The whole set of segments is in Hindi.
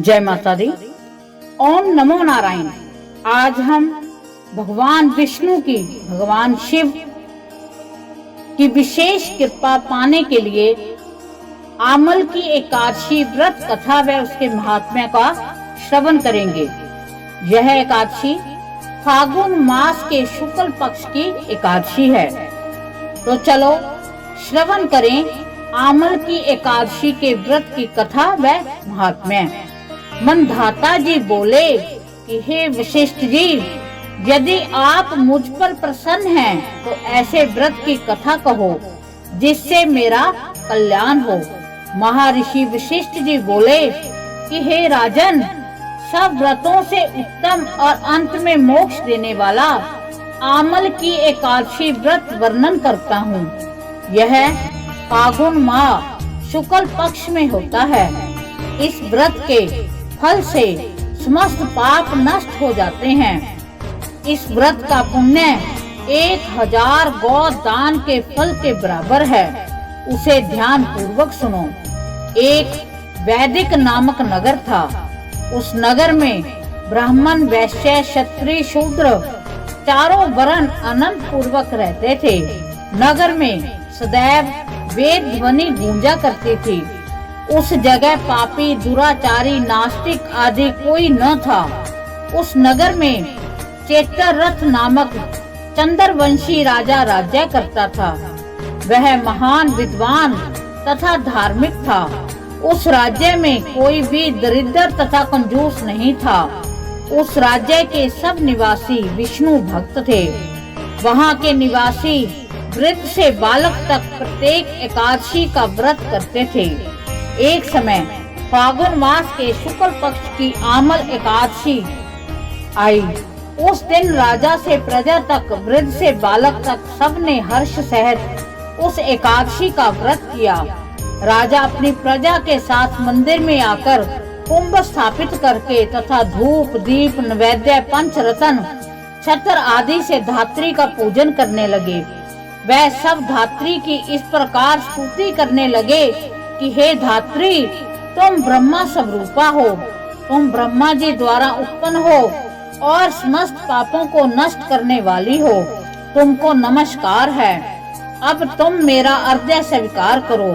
जय माता दी। ओम नमो नारायण। आज हम भगवान विष्णु की, भगवान शिव की विशेष कृपा पाने के लिए आमल की एकादशी व्रत कथा व उसके महात्म्य का श्रवण करेंगे। यह एकादशी फागुन मास के शुक्ल पक्ष की एकादशी है। तो चलो श्रवण करें आमल की एकादशी के व्रत की कथा व महात्म्य। मंधाता जी बोले कि हे वशिष्ठ जी, यदि आप मुझ पर प्रसन्न हैं तो ऐसे व्रत की कथा कहो जिससे मेरा कल्याण हो। महर्षि वशिष्ठ जी बोले कि हे राजन, सब व्रतों से उत्तम और अंत में मोक्ष देने वाला आमल की एकादशी व्रत वर्णन करता हूँ। यह फागुन माह शुक्ल पक्ष में होता है। इस व्रत के फल से समस्त पाप नष्ट हो जाते हैं। इस व्रत का पुण्य 1000 गौ दान के फल के बराबर है। उसे ध्यान पूर्वक सुनो। एक वैदिक नामक नगर था। उस नगर में ब्राह्मण, वैश्य, क्षत्रिय, शूद्र चारों वर्ण आनंद पूर्वक रहते थे। नगर में सदैव वेद ध्वनि गूंजा करती थी। उस जगह पापी, दुराचारी, नास्तिक आदि कोई न था। उस नगर में चेतररथ नामक चंद्रवंशी राजा राज्य करता था। वह महान विद्वान तथा धार्मिक था। उस राज्य में कोई भी दरिद्र तथा कंजूस नहीं था। उस राज्य के सब निवासी विष्णु भक्त थे। वहाँ के निवासी वृद्ध से बालक तक प्रत्येक एकादशी का व्रत करते थे। एक समय फागुन मास के शुक्ल पक्ष की आमल एकादशी आई। उस दिन राजा से प्रजा तक, वृद्ध से बालक तक सबने हर्ष सहित उस एकादशी का व्रत किया। राजा अपनी प्रजा के साथ मंदिर में आकर कुंभ स्थापित करके तथा धूप, दीप, नैवेद्य, पंचरत्न, छत्र आदि से धात्री का पूजन करने लगे। वह सब धात्री की इस प्रकार स्तुति करने लगे कि हे धात्री, तुम ब्रह्मा स्वरूपा हो, तुम ब्रह्मा जी द्वारा उत्पन्न हो और समस्त पापों को नष्ट करने वाली हो। तुमको नमस्कार है। अब तुम मेरा अर्घ्य स्वीकार करो।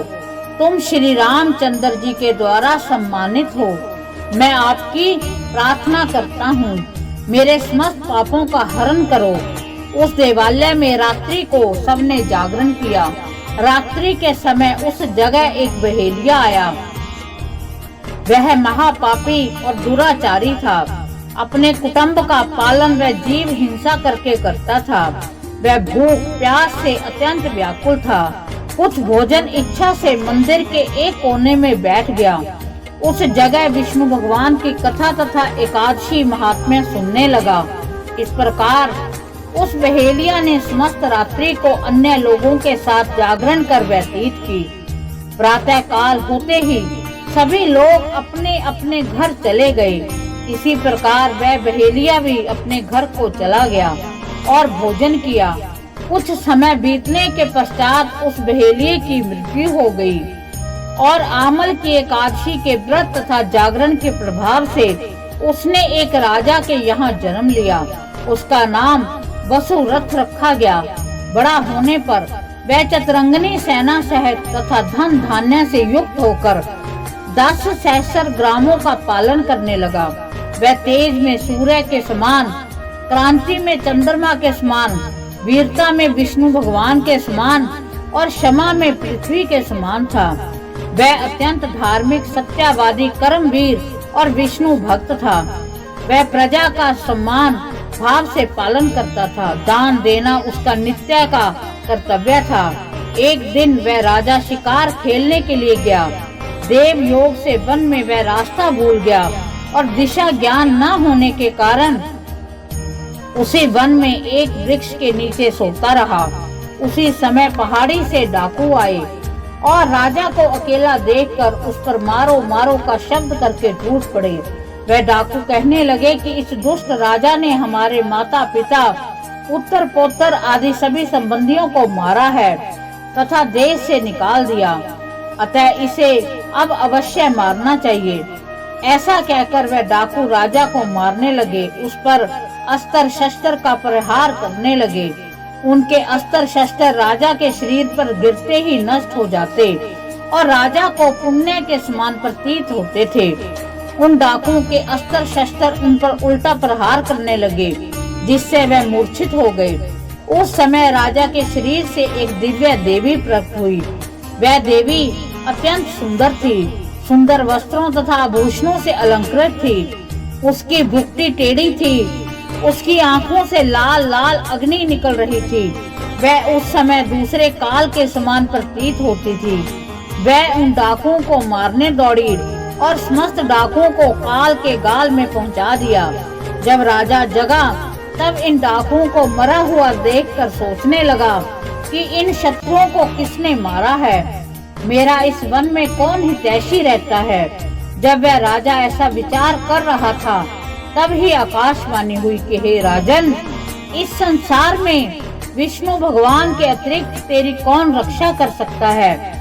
तुम श्री रामचंद्र जी के द्वारा सम्मानित हो। मैं आपकी प्रार्थना करता हूँ, मेरे समस्त पापों का हरण करो। उस देवालय में रात्रि को सबने जागरण किया। रात्रि के समय उस जगह एक बहेलिया आया। वह महापापी और दुराचारी था। अपने कुटुंब का पालन वह जीव हिंसा करके करता था। वह भूख प्यास से अत्यंत व्याकुल था। कुछ भोजन इच्छा से मंदिर के एक कोने में बैठ गया। उस जगह विष्णु भगवान की कथा तथा एकादशी महात्म्य सुनने लगा। इस प्रकार उस बहेलिया ने समस्त रात्रि को अन्य लोगों के साथ जागरण कर व्यतीत की। प्रातः काल होते ही सभी लोग अपने अपने घर चले गए। इसी प्रकार वह बहेलिया भी अपने घर को चला गया और भोजन किया। कुछ समय बीतने के पश्चात उस बहेलिये की मृत्यु हो गई और आमल की एकादशी के व्रत तथा जागरण के प्रभाव से उसने एक राजा के यहाँ जन्म लिया। उसका नाम वसुरथ रखा गया। बड़ा होने पर वह चतुरंगनी सेना सहित तथा धन धान्य से युक्त होकर 10 सहस्त्र ग्रामों का पालन करने लगा। वह तेज में सूर्य के समान, क्रांति में चंद्रमा के समान, वीरता में विष्णु भगवान के समान और क्षमा में पृथ्वी के समान था। वह अत्यंत धार्मिक, सत्यवादी, कर्मवीर और विष्णु भक्त था। वह प्रजा का सम्मान भाव से पालन करता था। दान देना उसका नित्य का कर्तव्य था। एक दिन वह राजा शिकार खेलने के लिए गया। देव योग से वन में वह रास्ता भूल गया और दिशा ज्ञान न होने के कारण उसी वन में एक वृक्ष के नीचे सोता रहा। उसी समय पहाड़ी से डाकू आए और राजा को अकेला देखकर उस पर मारो मारो का शब्द करके टूट पड़े। वह डाकू कहने लगे कि इस दुष्ट राजा ने हमारे माता पिता, पुत्र पौत्र आदि सभी संबंधियों को मारा है तथा देश से निकाल दिया। अतः इसे अब अवश्य मारना चाहिए। ऐसा कहकर वह डाकू राजा को मारने लगे, उस पर अस्त्र शस्त्र का प्रहार करने लगे। उनके अस्त्र शस्त्र राजा के शरीर पर गिरते ही नष्ट हो जाते और राजा को पुण्य के समान प्रतीत होते थे। उन डाकुओं के अस्त्र शस्त्र उन पर उल्टा प्रहार करने लगे, जिससे वह मूर्छित हो गए। उस समय राजा के शरीर से एक दिव्य देवी प्रकट हुई। वह देवी अत्यंत सुंदर थी, सुंदर वस्त्रों तथा आभूषणों से अलंकृत थी। उसकी भुक्ति टेढ़ी थी, उसकी आंखों से लाल लाल अग्नि निकल रही थी। वह उस समय दूसरे काल के समान प्रतीत होती थी। वह उन डाकुओं को मारने दौड़ी और समस्त डाकुओं को काल के गाल में पहुंचा दिया। जब राजा जगा तब इन डाकुओं को मरा हुआ देखकर सोचने लगा कि इन शत्रुओं को किसने मारा है, मेरा इस वन में कौन हितैषी रहता है। जब वह राजा ऐसा विचार कर रहा था तब ही आकाशवाणी हुई कि हे राजन, इस संसार में विष्णु भगवान के अतिरिक्त तेरी कौन रक्षा कर सकता है।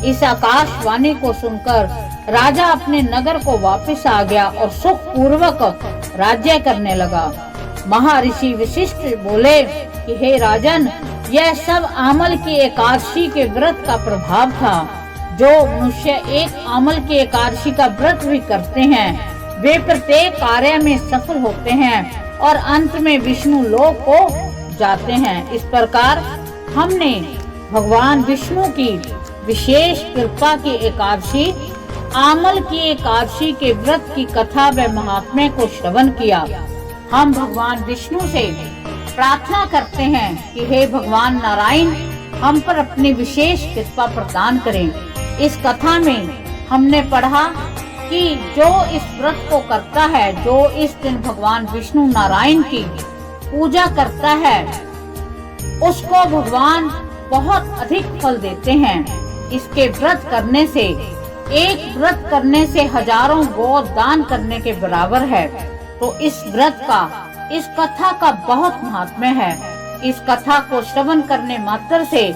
इस आकाशवाणी को सुनकर राजा अपने नगर को वापस आ गया और सुख पूर्वक राज्य करने लगा। महर्षि वशिष्ठ बोले कि हे राजन, यह सब आमल की एकादशी के व्रत का प्रभाव था। जो मनुष्य एक आमल की एकादशी का व्रत भी करते हैं वे प्रत्येक कार्य में सफल होते हैं और अंत में विष्णु लोक को जाते हैं। इस प्रकार हमने भगवान विष्णु की विशेष कृपा की एकादशी, आमल की एकादशी के व्रत की कथा व महात्म्य को श्रवण किया। हम भगवान विष्णु से प्रार्थना करते हैं कि हे भगवान नारायण, हम पर अपनी विशेष कृपा प्रदान करें। इस कथा में हमने पढ़ा कि जो इस व्रत को करता है, जो इस दिन भगवान विष्णु नारायण की पूजा करता है, उसको भगवान बहुत अधिक फल देते हैं। इसके व्रत करने से, एक व्रत करने से हजारों गौ दान करने के बराबर है। तो इस व्रत का, इस कथा का बहुत महात्म्य है। इस कथा को श्रवण करने मात्र से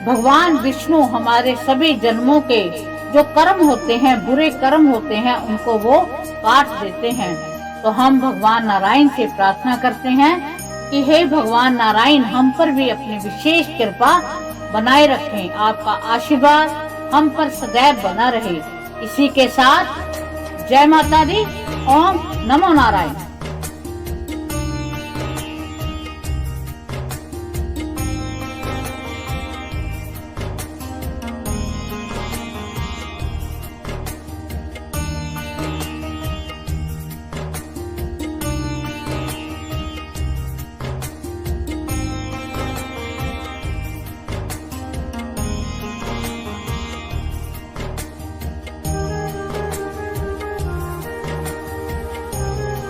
भगवान विष्णु हमारे सभी जन्मों के जो कर्म होते हैं, बुरे कर्म होते हैं, उनको वो काट देते हैं। तो हम भगवान नारायण से प्रार्थना करते हैं कि हे भगवान नारायण, हम पर भी अपनी विशेष कृपा बनाए रखें। आपका आशीर्वाद हम पर सदैव बना रहे। इसी के साथ जय माता दी। ओम नमो नारायण।